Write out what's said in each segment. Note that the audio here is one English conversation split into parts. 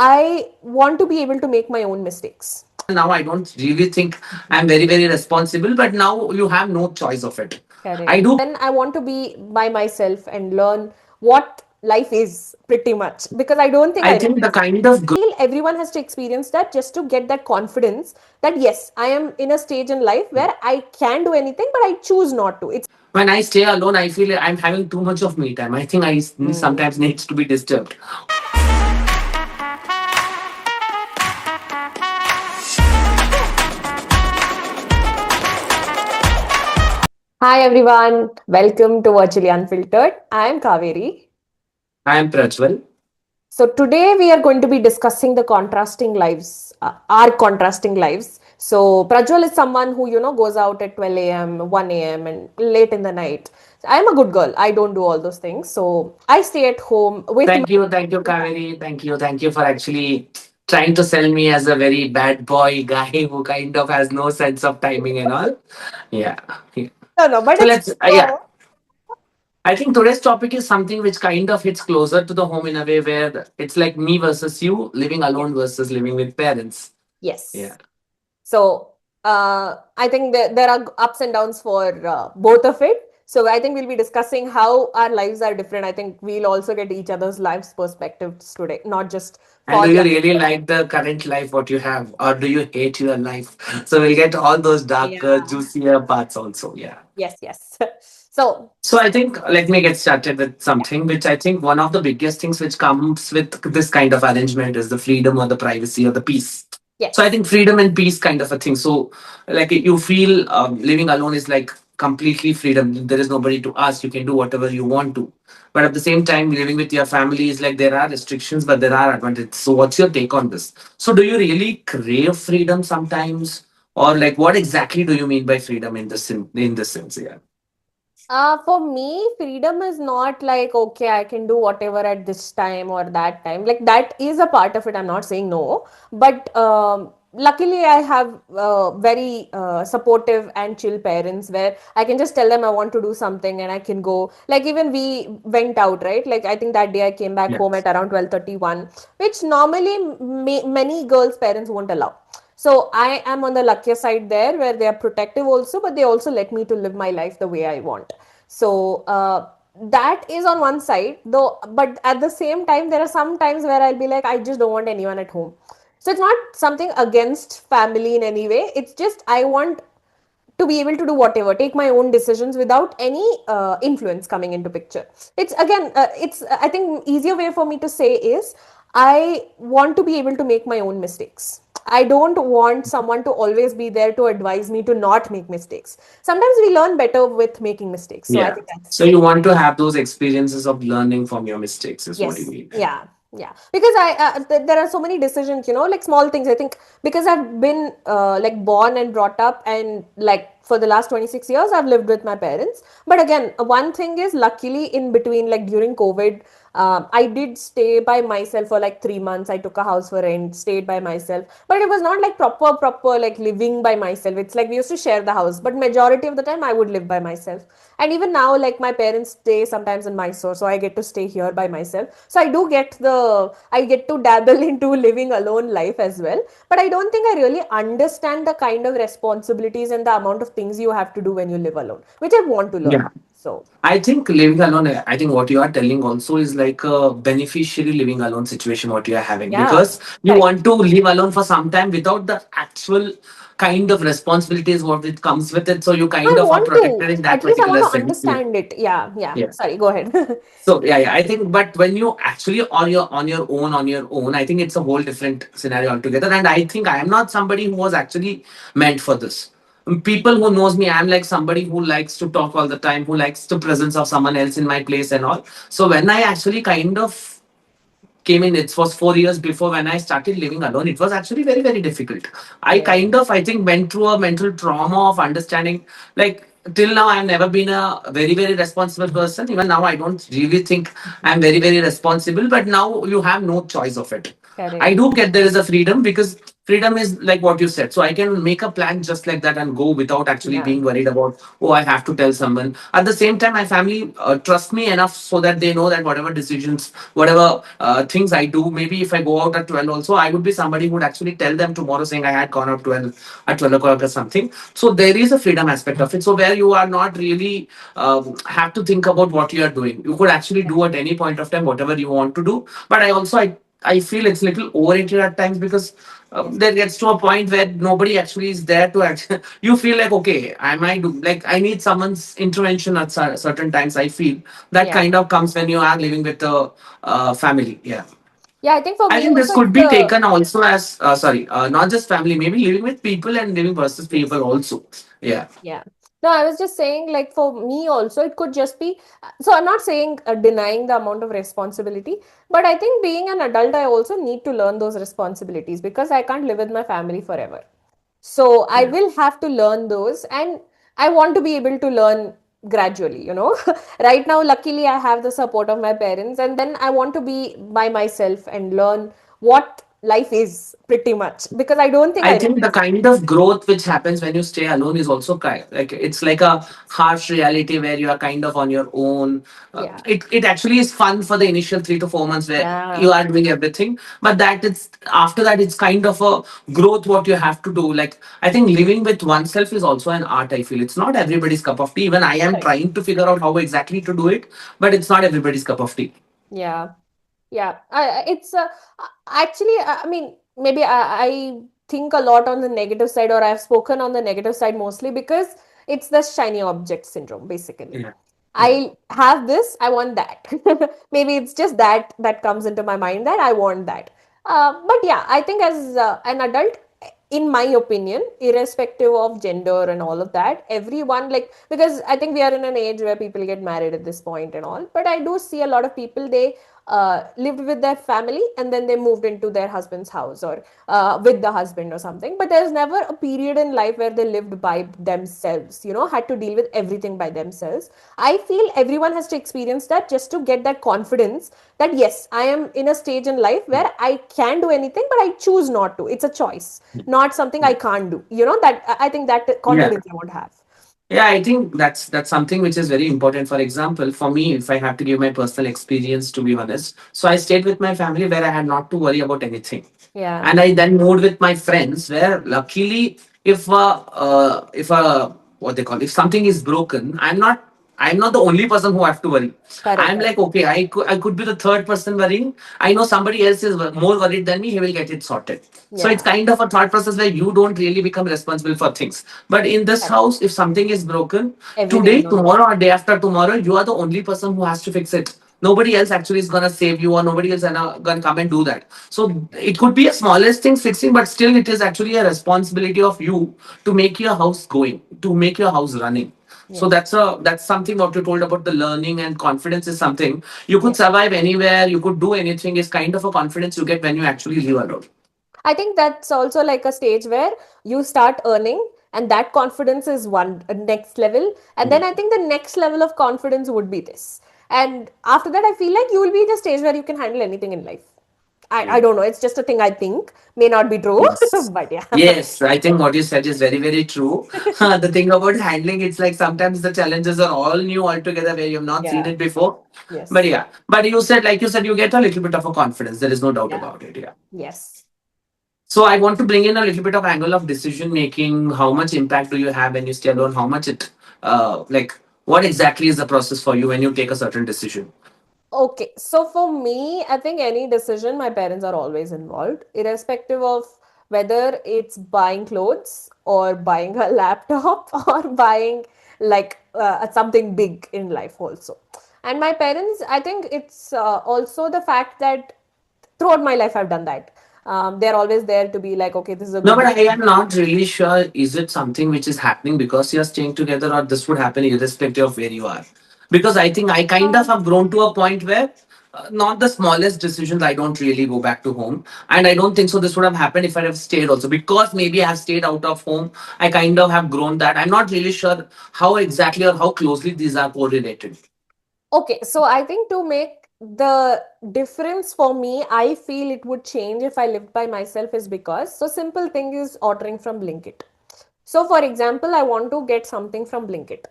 I want to be able to make my own mistakes. Now I don't really think I'm very, very responsible, but now you have no choice of it. Correct. I do. Then I want to be by myself and learn what life is pretty much, because I don't think I I think the realized. kind of I feel everyone has to experience that just to get that confidence that yes, I am in a stage in life where I can do anything, but I choose not to. It's when I stay alone, I feel I'm having too much of me time. I think I Hmm. sometimes needs to be disturbed. Hi everyone, welcome to Virtually Unfiltered. I am Kaveri. I am Prajwal. So today we are going to be discussing the contrasting lives, our contrasting lives. So Prajwal is someone who goes out at 12 a.m., 1 a.m. and late in the night. I'm a good girl. I don't do all those things. So I stay at home with my. Thank you, Kaveri. Thank you for actually trying to sell me as a very bad boy guy who kind of has no sense of timing and all. Yeah. Yeah. No, no, but So it's. let's, yeah. I think today's topic is something which kind of hits closer to the home in a way where it's like me versus you, living alone versus living with parents. Yes. Yeah. So I think there are ups and downs for both of it. So I think we'll be discussing how our lives are different. I think we'll also get each other's lives perspectives today, not just And for do the you other. really like the current life what you have, or do you hate your life? So we'll get all those darker, Yeah. juicier parts also. Yeah. Yes, yes. So, So I think let me get started with something which I think one of the biggest things which comes with this kind of arrangement is the freedom or the privacy or the peace. So I yes. think freedom and peace kind of a thing. So like you feel living alone is like completely freedom. There is nobody to ask. You can do whatever you want to. But at the same time, living with your family is like there are restrictions, but there are advantages. So what's your take on this? So do you really crave freedom sometimes, or like what exactly do you mean by freedom in this sense? Yeah. For me, freedom is not like, okay, I can do whatever at this time or that time. Like, that is a part of it. I'm not saying no. But luckily, I have very supportive and chill parents where I can just tell them I want to do something and I can go. Like, even we went out, right? Like, I think that day I came back Yeah. home at around 12:31, which normally many girls' parents won't allow. So I am on the luckier side there where they are protective also, but they also let me to live my life the way I want. So that is on one side, though. But at the same time, there are some times where I'll be like, I just don't want anyone at home. So it's not something against family in any way. It's just I want to be able to do whatever, take my own decisions without any influence coming into picture. It's again, it's I think easier way for me to say is I want to be able to make my own mistakes. I don't want someone to always be there to advise me to not make mistakes. Sometimes we learn better with making mistakes. So I Yeah. think So that's. you want to have those experiences of learning from your mistakes, is what you Yes. mean. Yeah. Yeah. Because there are so many decisions, like small things. I think because I've been like born and brought up, and like for the last 26 years, I've lived with my parents. But again, one thing is luckily in between, like during COVID, I did stay by myself for like 3 months. I took a house for rent, stayed by myself, but it was not like proper like living by myself. It's like we used to share the house, but majority of the time I would live by myself. And even now, like my parents stay sometimes in Mysore, so I get to stay here by myself. So I get to dabble into living alone life as well. But I don't think I really understand the kind of responsibilities and the amount of things you have to do when you live alone, which I want to learn. Yeah. So I think living alone, I think what you are telling also is like a beneficiary living alone situation, what you are having, yeah, because you correct. want to live alone for some time without the actual kind of responsibilities, what it comes with it. So you I kind of are want to. protected in that At least I particular want to sense. Yeah. understand it. Yeah, yeah. Yeah. Sorry, go ahead. So yeah, I think, but when you actually on your own, I think it's a whole different scenario altogether. And I think I am not somebody who was actually meant for this. People who knows me, I'm like somebody who likes to talk all the time, who likes the presence of someone else in my place and all. So when I actually kind of came in, it was 4 years before when I started living alone. It was actually very, very difficult. I Yeah. kind of, I think, went through a mental trauma of understanding. Like till now, I've never been a very, very responsible person. Even now, I don't really think I'm very, very responsible. But now you have no choice of it. I Correct. do get there is a freedom because Freedom is like what you said. So I can make a plan just like that and go without actually Yeah. being worried about, oh, I have to tell someone. At the same time, my family trust me enough so that they know that whatever decisions, whatever things I do, maybe if I go out at 12 also, I would be somebody who would actually tell them tomorrow saying I had gone out 12 at 12 o'clock or something. So there is a freedom aspect of it. So where you are not really have to think about what you are doing. You could actually do at any point of time whatever you want to do. But I feel it's a little overrated at times because Yes. there gets to a point where nobody actually is there to actually. You feel like, okay, I might do like I need someone's intervention at certain times. I feel that Yeah. kind of comes when you are living with a family. Yeah. Yeah, I think for I me think this also could it's be the taken also as sorry, not just family, maybe living with people and living versus people yes. also. Yeah. Yeah. No, I was just saying, like, for me also, it could just be. So, I'm not saying denying the amount of responsibility, but I think being an adult, I also need to learn those responsibilities because I can't live with my family forever. So, I Yeah. will have to learn those, and I want to be able to learn gradually, you know. Right now, luckily, I have the support of my parents, and then I want to be by myself and learn what life is pretty much because I don't think I I think the realized. kind of growth which happens when you stay alone is also like it's like a harsh reality where you are kind of on your own. Yeah. It actually is fun for the initial 3 to 4 months where Yeah. you are doing everything, but that it's after that it's kind of a growth what you have to do. Like I think living with oneself is also an art. I feel it's not everybody's cup of tea. Even I am Correct. trying to figure out how exactly to do it, but it's not everybody's cup of tea. Yeah. Yeah, it's actually, I mean, maybe I think a lot on the negative side, or I've spoken on the negative side mostly because it's the shiny object syndrome, basically. Yeah. Yeah. I have this, I want that. Maybe it's just that comes into my mind that I want that. But yeah, I think as an adult, in my opinion, irrespective of gender and all of that, everyone like because I think we are in an age where people get married at this point and all. But I do see a lot of people they lived with their family and then they moved into their husband's house or with the husband or something. But there's never a period in life where they lived by themselves, you know, had to deal with everything by themselves. I feel everyone has to experience that just to get that confidence that yes, I am in a stage in life where I can do anything, but I choose not to. It's a choice, not something I can't do. You know, that I think that Yeah. confidence I want to have. Yeah, I think that's something which is very important. For example, for me, if I have to give my personal experience, to be honest, so I stayed with my family where I had not to worry about anything, Yeah, and I then moved with my friends where luckily, if what they call if something is broken, I'm not the only person who have to worry. correct, I'm correct. like, okay, I could be the third person worrying. I know somebody else is more worried than me. He will get it sorted. So it's Yeah, kind of a thought process where you don't really become responsible for things. But in this correct. house, if something is broken Everything today, is on you. tomorrow, or day after tomorrow, you are the only person who has to fix it. Nobody else actually is gonna save you, or nobody else gonna come and do that. So it could be a smallest thing fixing, but still it is actually a responsibility of you to make your house going, to make your house running. So Yes, that's something what you told about the learning and confidence is something you could yes. survive anywhere, you could do anything. Is kind of a confidence you get when you actually live alone. I think that's also like a stage where you start earning, and that confidence is one next level. And then I think the next level of confidence would be this. And after that, I feel like you will be in a stage where you can handle anything in life. I Yeah. don't know. It's just a thing I think. May not be true, Yes. but yeah. Yes, I think what you said is very, very true. The thing about handling, it's like sometimes the challenges are all new altogether where you have not seen Yeah. it before. But Yes. yeah, but you said, like you said, you get a little bit of a confidence. There is no doubt Yeah. about it. Yeah. Yes. So I want to bring in a little bit of angle of decision making. How much impact do you have when you stay alone? How much like, what exactly is the process for you when you take a certain decision? Okay, so for me, I think any decision, my parents are always involved, irrespective of whether it's buying clothes or buying a laptop or buying like something big in life also. And my parents, I think it's also the fact that throughout my life I've done that. They're always there to be like, okay, this is a No, good but I am decision. not really sure. Is it something which is happening because you're staying together, or this would happen irrespective of where you are? Because I think I kind of Um, have grown to a point where not the smallest decisions I don't really go back to home, and I don't think so. This would have happened if I have stayed also because maybe I have stayed out of home. I kind of have grown that. I'm not really sure how exactly or how closely these are correlated. Okay, so I think to make The difference for me, I feel it would change if I lived by myself, is because, so simple thing is ordering from Blinkit. So, for example, I want to get something from Blinkit.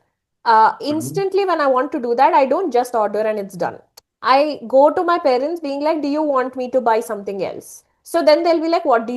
Mhm. Instantly, when I want to do that, I don't just order and it's done. I go to my parents being like, do you want me to buy something else? So then they'll be like, what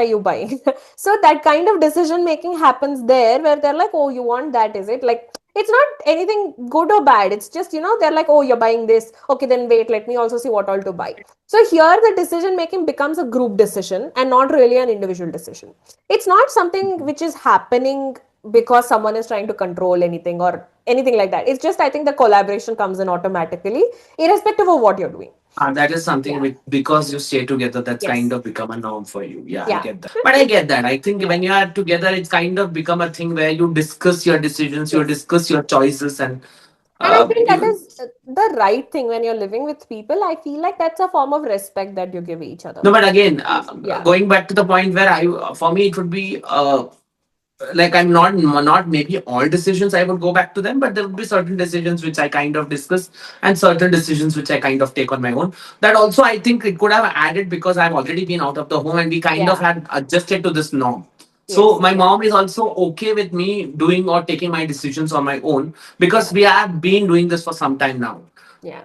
are you buying? So that kind of decision making happens there where they're like, oh, you want that, is it? Like, it's not anything good or bad. It's just, they're like, oh, you're buying this. Okay, then wait, let me also see what all to buy. So here the decision making becomes a group decision and not really an individual decision. It's not something which is happening because someone is trying to control anything or anything like that. It's just, I think the collaboration comes in automatically, irrespective of what you're doing. That is something Yeah. which, because you stay together, that's kind Yes. of become a norm for you. Yeah, I Yeah. get that. But I get that. I think Yeah. when you are together, it's kind of become a thing where you discuss your decisions, you Yes. discuss your choices, and And I feel that you. is the right thing when you're living with people. I feel like that's a form of respect that you give each other. No, but again, Yeah. going back to the point where for me, it would be like I'm not maybe all decisions I would go back to them, but there would be certain decisions which I kind of discuss and certain decisions which I kind of take on my own. That also I think it could have added because I've already been out of the home and we kind of Yeah. had adjusted to this norm. So Yes. my mom is also okay with me doing or taking my decisions on my own because Yeah. we have been doing this for some time now. Yeah.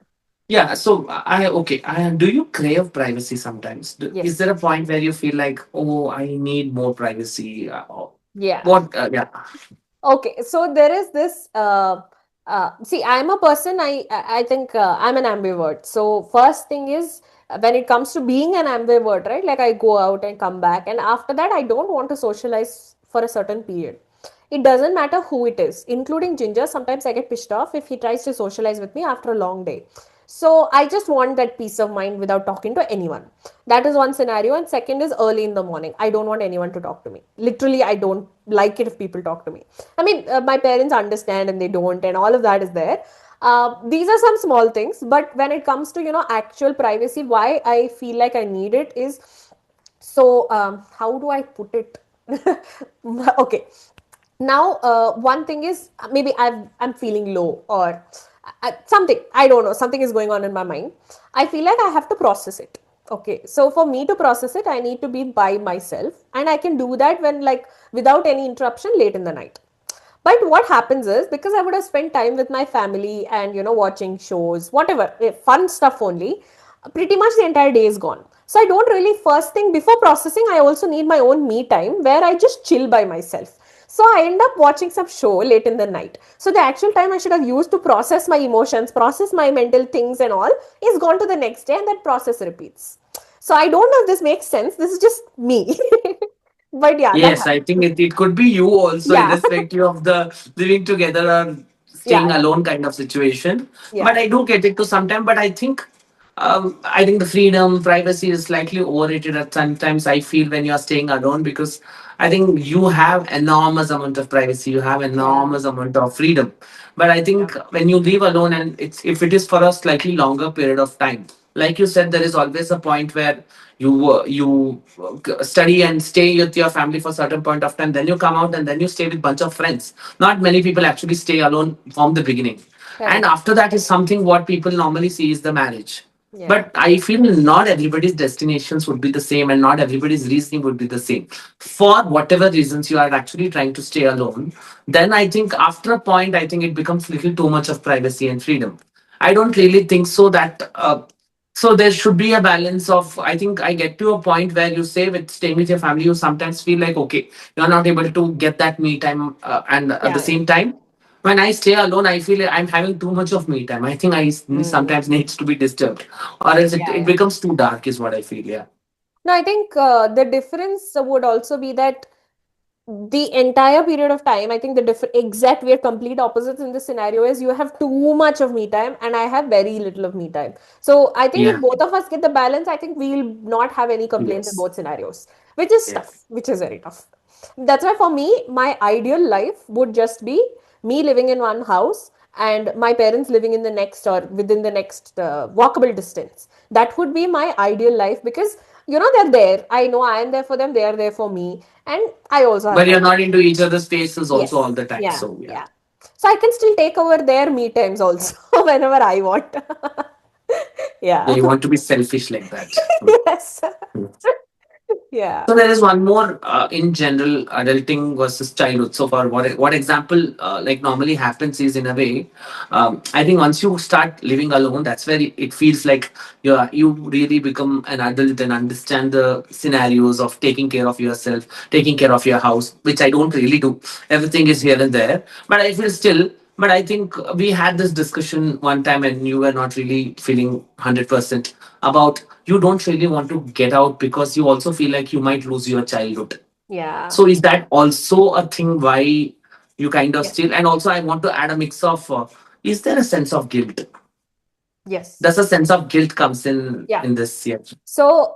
Yeah, so I okay. Do you crave privacy sometimes? Is Yes. there a point where you feel like, oh, I need more privacy? Yeah. What? Yeah. Okay, so there is this. See, I'm a person. I think I'm an ambivert. So first thing is, when it comes to being an ambivert, right? Like I go out and come back, and after that, I don't want to socialize for a certain period. It doesn't matter who it is, including Ginger. Sometimes I get pissed off if he tries to socialize with me after a long day. So I just want that peace of mind without talking to anyone. That is one scenario. And second is early in the morning. I don't want anyone to talk to me. Literally, I don't like it if people talk to me. I mean, my parents understand and they don't, and all of that is there. These are some small things, but when it comes to actual privacy, why I feel like I need it is, so how do I put it? Okay, now one thing is, maybe I'm feeling low, or something, I don't know, something is going on in my mind. I feel like I have to process it. Okay, so for me to process it, I need to be by myself, and I can do that when, like, without any interruption, late in the night. But what happens is, because I would have spent time with my family and watching shows, whatever, fun stuff only, pretty much the entire day is gone. So I don't really, first thing before processing, I also need my own me time where I just chill by myself. So I end up watching some show late in the night. So the actual time I should have used to process my emotions, process my mental things and all, is gone to the next day, and that process repeats. So I don't know if this makes sense. This is just me. But yeah, that Yes, I happens. think it could be you also, Yeah. irrespective of the living together or Yeah, staying yeah. alone kind of situation. Yeah. But I do get it to some time. But I think the freedom, privacy is slightly overrated at sometimes. I feel when you are staying alone because I think you have enormous amount of privacy, you have Yeah. enormous amount of freedom. But I Yeah. think when you live alone and it's if it is for a slightly longer period of time, like you said, there is always a point where you study and stay with your family for a certain point of time, then you come out and then you stay with bunch of friends. Not many people actually stay alone from the beginning, and Correct. after that is something what people normally see is the marriage. Yeah. But I feel not everybody's destinations would be the same and not everybody's reasoning would be the same. For whatever reasons you are actually trying to stay alone, then I think after a point, I think it becomes little too much of privacy and freedom. I don't really think so that. So there should be a balance of. I think I get to a point where you say with staying with your family, you sometimes feel like okay, you're not able to get that me time, and at the Yeah. Yeah. same time, when I stay alone, I feel like I'm having too much of me time. I think Mm. sometimes needs to be disturbed, or else Yeah. it Yeah. becomes too dark, is what I feel. Yeah. No, I think the difference would also be that the entire period of time, I think the exact, we're complete opposites in this scenario, is you have too much of me time and I have very little of me time. So I think if Yeah. both of us get the balance, I think we'll not have any complaints in Yes. both scenarios, which is tough, Yes. which is very tough. That's why for me, my ideal life would just be me living in one house and my parents living in the next or within the next walkable distance. That would be my ideal life because they're there. I know I am there for them, they are there for me, and I also have But my you're not life. into each other's faces also all Yes. the time. Yeah. So yeah. Yeah. So I can still take over their me times also whenever I want. Yeah, Yeah. you want to be selfish like that. Yes. Yeah. So there is one more in general adulting versus childhood. So for what example like normally happens is in a way, I think once you start living alone, that's where it feels like you really become an adult and understand the scenarios of taking care of yourself, taking care of your house, which I don't really do. Everything is here and there, but I feel still. But I think we had this discussion one time, and you were not really feeling 100% about you don't really want to get out because you also feel like you might lose your childhood. Yeah. So is that also a thing why you kind of Yeah. still? And also, I want to add a mix of is there a sense of guilt? Yes. Does a sense of guilt comes in Yeah. this? Yeah. So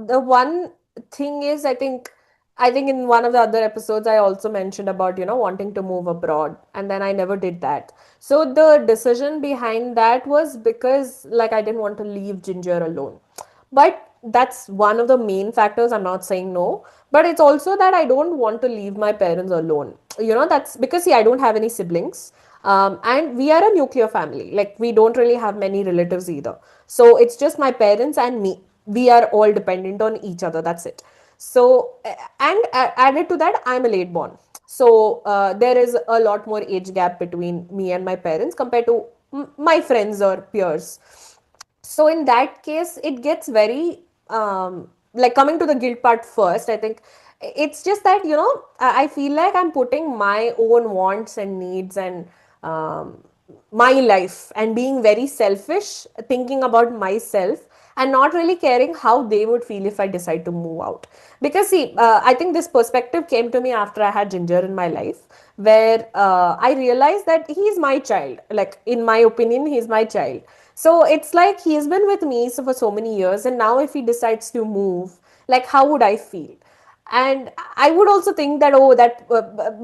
the one thing is, I think in one of the other episodes I also mentioned about, wanting to move abroad, and then I never did that. So the decision behind that was because like I didn't want to leave Ginger alone. But that's one of the main factors. I'm not saying no, but it's also that I don't want to leave my parents alone. That's because, see, I don't have any siblings. And we are a nuclear family. Like, we don't really have many relatives either. So it's just my parents and me. We are all dependent on each other. That's it. So, and added to that, I'm a late born. So there is a lot more age gap between me and my parents compared to my friends or peers. So in that case it gets very like, coming to the guilt part first, I think it's just that, I feel like I'm putting my own wants and needs and my life and being very selfish, thinking about myself and not really caring how they would feel if I decide to move out. Because, see, I think this perspective came to me after I had Ginger in my life, where I realized that he's my child. Like, in my opinion, he's my child. So it's like he's been with me for so many years, and now if he decides to move, like, how would I feel? And I would also think that, oh, that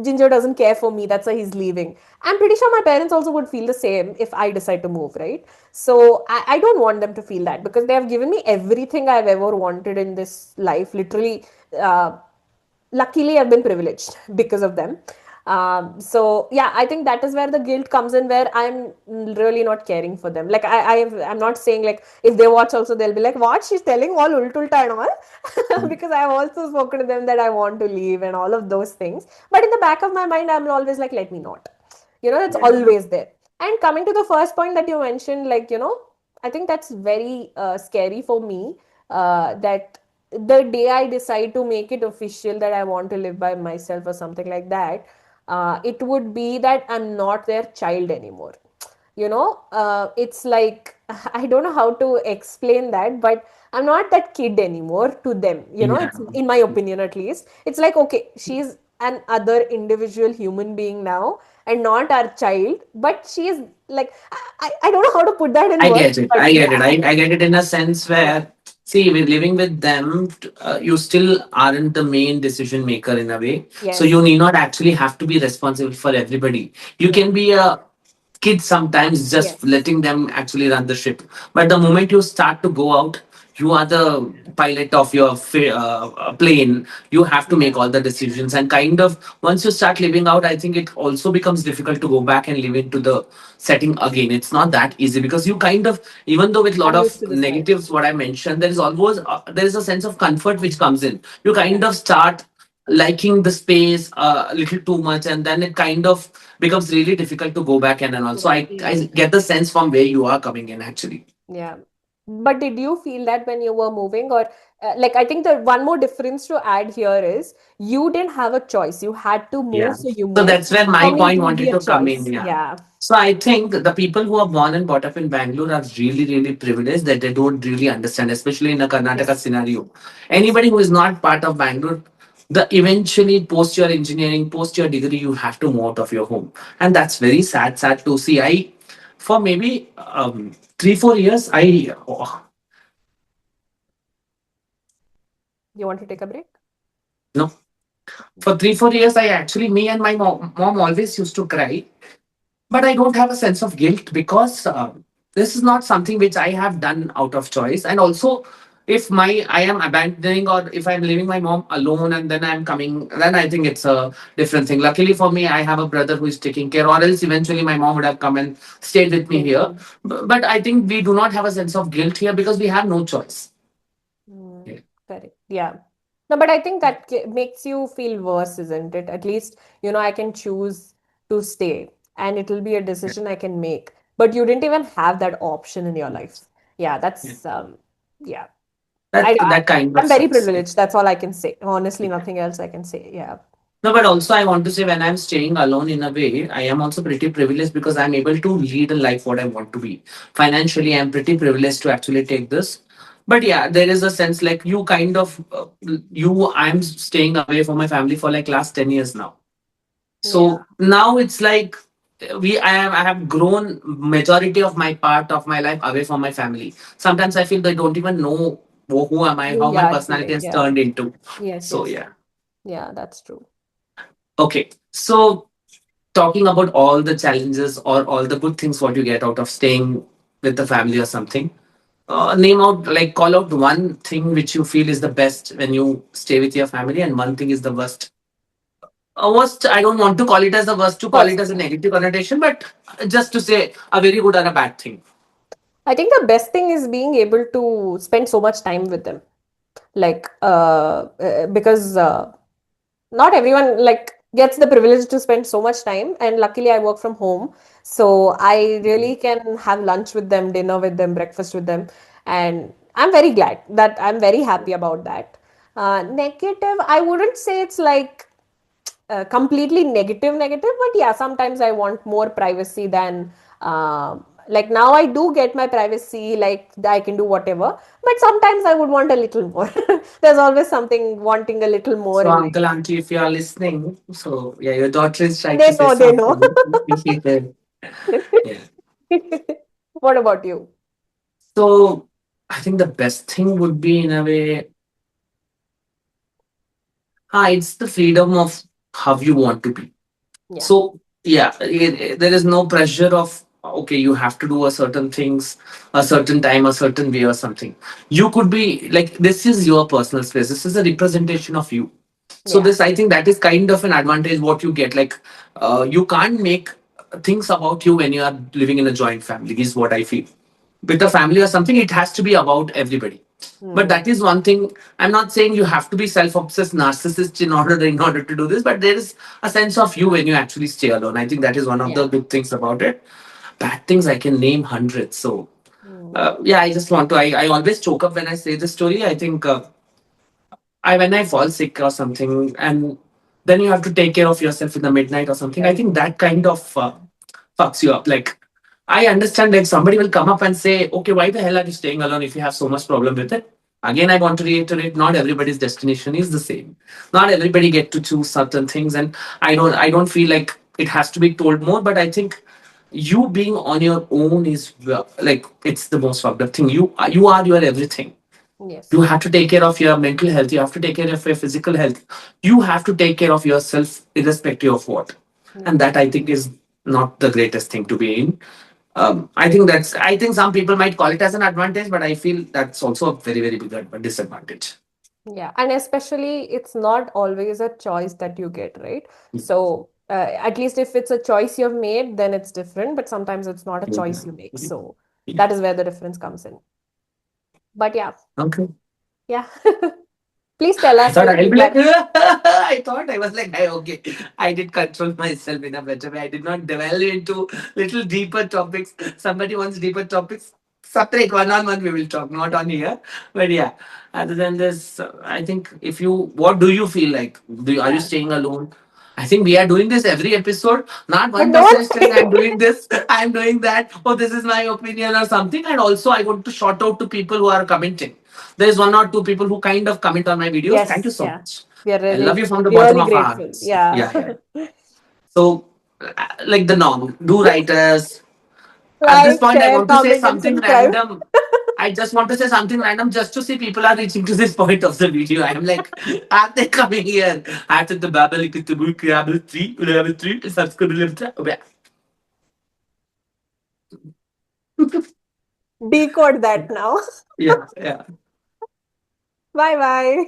Ginger doesn't care for me, that's why he's leaving. I'm pretty sure my parents also would feel the same if I decide to move, right? So I don't want them to feel that, because they have given me everything I've ever wanted in this life, literally. Luckily, I've been privileged because of them. So yeah, I think that is where the guilt comes in, where I'm really not caring for them. Like, I'm not saying, like, if they watch also they'll be like, what, she's telling all ulta and all. Because I've also spoken to them that I want to leave and all of those things. But in the back of my mind, I'm always like, let me not. It's Yeah. always there. And coming to the first point that you mentioned, like, I think that's very scary for me, that the day I decide to make it official that I want to live by myself or something like that, it would be that I'm not their child anymore. It's like, I don't know how to explain that, but I'm not that kid anymore to them. Yeah. It's, in my opinion at least, it's like, okay, she's an other individual human being now and not our child, but she's like, I don't know how to put that in I words, get it. but I yeah. get it. I get it in a sense Yeah. where, see, with living with them, you still aren't the main decision maker in a way. So you Yes. need not actually have to be responsible for everybody. You Yeah. can be a kid sometimes, just Yes. letting them actually run the ship. But the moment you start to go out, you are the pilot of your plane. You have to Yeah. make all the decisions. And kind of once you start living out, I think it also becomes difficult to go back and live into the setting again. It's not that easy because you kind of, even though with a lot I'm of used to this life. negatives, what I mentioned, there is always there is a sense of comfort which comes in. You Yeah. kind of start liking the space a little too much, and then it kind of becomes really difficult to go back and also I Exactly. get the sense from where you are coming in actually. Yeah. But did you feel that when you were moving, or like, I think the one more difference to add here is you didn't have a choice. You had to move, Yeah. so you So moved. that's where For my me, it point would be wanted a to come in. choice. Yeah. Yeah. So I think the people who are born and brought up in Bangalore are really, really privileged that they don't really understand, especially in a Karnataka Yes. scenario. Yes. Anybody who is not part of Bangalore, the eventually post your engineering, post your degree, you have to move out of your home. And that's very sad to see. For maybe 3, 4 years, You want to take a break? no, for 3, 4 years, me and my mom always used to cry. But I don't have a sense of guilt because this is not something which I have done out of choice. And also, if my I am abandoning, or if I'm leaving my mom alone and then I'm coming, then I think it's a different thing. Luckily for me, I have a brother who is taking care, or else eventually my mom would have come and stayed with me here. Mhm. But I think we do not have a sense of guilt here because we have no choice. Mm, Yeah. correct. Yeah. No, but I think that makes you feel worse, isn't it? At least, I can choose to stay and it'll be a decision I can make. But you didn't even have that option in your life. Yeah, Yeah. yeah. I, That I, that kind of I'm very sucks. privileged. That's all I can say. Honestly, nothing else I can say. Yeah. No, but also I want to say when I'm staying alone in a way, I am also pretty privileged because I'm able to lead a life what I want to be. Financially, I'm pretty privileged to actually take this. But yeah, there is a sense like you kind of, I'm staying away from my family for like last 10 years now. Yeah. So now it's like I have grown majority of my part of my life away from my family. Sometimes I feel they don't even know who am I, Who how you my are personality today. has Yeah. turned into. Yes, So yes. yeah. Yeah, that's true. Okay. So talking about all the challenges or all the good things what you get out of staying with the family or something, name out, like call out one thing which you feel is the best when you stay with your family, and one thing is the worst. Worst, I don't want to call it as the worst, to call it First, as a yeah. negative connotation, but just to say a very good or a bad thing. I think the best thing is being able to spend so much time with them. Like, because not everyone like gets the privilege to spend so much time, and luckily I work from home, so I really can have lunch with them, dinner with them, breakfast with them, and I'm very glad that I'm very happy about that. Negative, I wouldn't say it's like completely negative, but yeah, sometimes I want more privacy than like now I do get my privacy, like I can do whatever, but sometimes I would want a little more. There's always something wanting a little more So, in uncle, life. auntie, if you are listening, so yeah, your daughter is trying to They say know, they know. something. Yeah. What about you? So, I think the best thing would be in a way, it's the freedom of how you want to be. Yeah, So yeah, there is no pressure of okay, you have to do a certain things, a certain time, a certain way, or something. You could be like, this is your personal space. This is a representation of you. So yeah, this, I think, that is kind of an advantage what you get. Like, you can't make things about you when you are living in a joint family. Is what I feel. With a yeah. family or something, it has to be about everybody. But Hmm. that is one thing. I'm not saying you have to be self-obsessed narcissist in order to do this, but there is a sense of you when you actually stay alone. I think that is one of the Yeah. good things about it. Bad things, I can name hundreds. So Hmm. yeah, I just want to. I always choke up when I say this story. I think I when I fall sick or something, and then you have to take care of yourself in the midnight or something. I Right. think that kind of fucks you up. Like, I understand, like, somebody will come up and say, "Okay, why the hell are you staying alone if you have so much problem with it?" Again, I want to reiterate: not everybody's destination is the same. Not everybody get to choose certain things, and I don't feel like it has to be told more. But I think you being on your own is like it's the most fucked up thing. You are your everything. You Yes. have to take care of your mental health. You have to take care of your physical health. You have to take care of yourself irrespective of what. Yeah. And that, I think, is not the greatest thing to be in. I think some people might call it as an advantage, but I feel that's also a very, very big disadvantage. Yeah, and especially it's not always a choice that you get, right? So, at least if it's a choice you've made, then it's different, but sometimes it's not a choice you make. So, that is where the difference comes in. But yeah, Okay. yeah. Please tell I us thought your I'll be like, feedback. I thought I was like, hey, okay. I did control myself in a better way. I did not delve into little deeper topics. Somebody wants deeper topics. Separate one on one, we will talk, not on here. But yeah, other than this, I think if you, what do you feel like? Are you Yeah. staying alone? I think we are doing this every episode. Not one But person don't is telling say. I'm doing this, I'm doing that, or this is my opinion or something. And also, I want to shout out to people who are commenting. There's one or two people who kind of comment on my videos. Thank you Yes, so yeah. much. We are I love really, you from the bottom really of our grateful. hearts. Yeah. Yeah, yeah. So, like the norm, do writers. At this Like, point, I share, want to say comment, and something subscribe. random. I just want to say something random just to see people are reaching to this point of the video. I'm like, are they coming here? After the Babel, the book, level 3, subscribe. Decode that now. Yeah, yeah. Bye bye.